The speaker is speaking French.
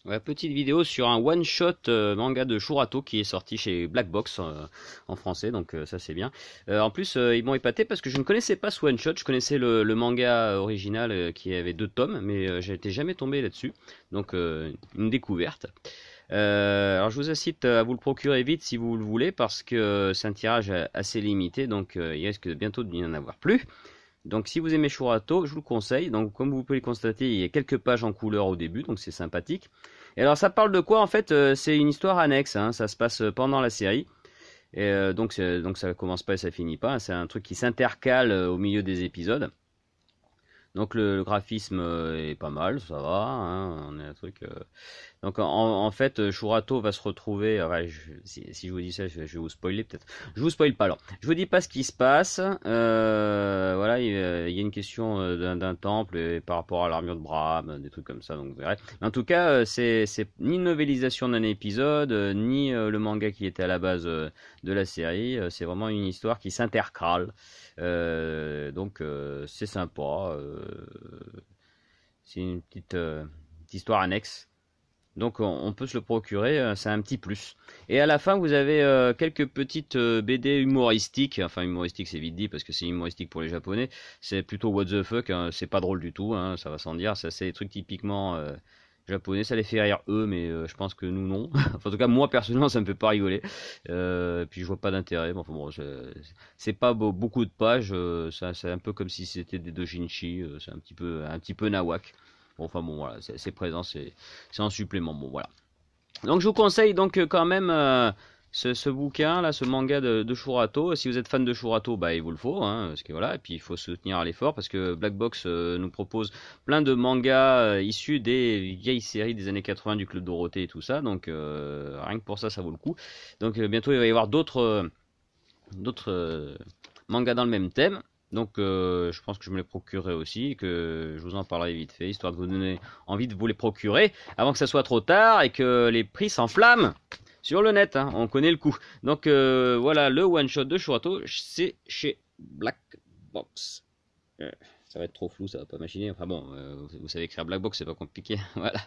Ouais, petite vidéo sur un one-shot manga de Shurato qui est sorti chez Black Box en français, donc ça c'est bien. En plus, ils m'ont épaté parce que je ne connaissais pas ce one-shot, je connaissais le manga original qui avait 2 tomes, mais j'étais jamais tombé là-dessus, donc une découverte. Alors je vous incite à vous le procurer vite si vous le voulez parce que c'est un tirage assez limité, donc il risque bientôt de n'y en avoir plus. Donc si vous aimez Shurato, je vous le conseille. Donc comme vous pouvez le constater, il y a quelques pages en couleur au début, donc c'est sympathique. Et alors ça parle de quoi en fait? C'est une histoire annexe, hein, ça se passe pendant la série. Et donc ça commence pas et ça finit pas, hein. C'est un truc qui s'intercale au milieu des épisodes. Donc le graphisme est pas mal, ça va, hein, on est un truc. Donc en fait, Shurato va se retrouver. Ouais, si je vous dis ça, je vais vous spoiler peut-être. Je vous spoil pas alors. Je vous dis pas ce qui se passe. Voilà, il y a une question d'un temple par rapport à l'armure de Brahme, des trucs comme ça. Donc vous verrez. Mais en tout cas, c'est ni une novélisation d'un épisode, ni le manga qui était à la base de la série. C'est vraiment une histoire qui s'intercale. Donc c'est sympa. C'est une petite histoire annexe. Donc on peut se le procurer, c'est un petit plus. Et à la fin, vous avez quelques petites BD humoristiques. Enfin humoristiques, c'est vite dit parce que c'est humoristique pour les Japonais. C'est plutôt what the fuck, hein. C'est pas drôle du tout, hein, ça va sans dire. Ça, c'est des trucs typiquement japonais. Ça les fait rire eux, mais je pense que nous non. Enfin, en tout cas, moi personnellement, ça me fait pas rigoler. Puis je vois pas d'intérêt. Bon, enfin, bon, c'est pas beaucoup de pages. C'est un peu comme si c'était des dojinshi. C'est un petit peu nawak. Bon, enfin bon, voilà, c'est présent, c'est en supplément. Bon, voilà. Donc je vous conseille donc quand même ce bouquin là, ce manga de Shurato. Si vous êtes fan de Shurato, bah il vous le faut, hein, parce que voilà. Et puis il faut soutenir à l'effort parce que Black Box nous propose plein de mangas issus des vieilles séries des années 80 du Club Dorothée et tout ça. Donc rien que pour ça, ça vaut le coup. Donc bientôt il va y avoir d'autres mangas dans le même thème. Donc je pense que je me les procurerai aussi, que je vous en parlerai vite fait, histoire de vous donner envie de vous les procurer avant que ça soit trop tard et que les prix s'enflamment sur le net, hein, on connaît le coup. Donc voilà, le one shot de Shurato, c'est chez Black Box. Ça va être trop flou, ça va pas machiner. Enfin bon, vous savez écrire Black Box, c'est pas compliqué. Voilà.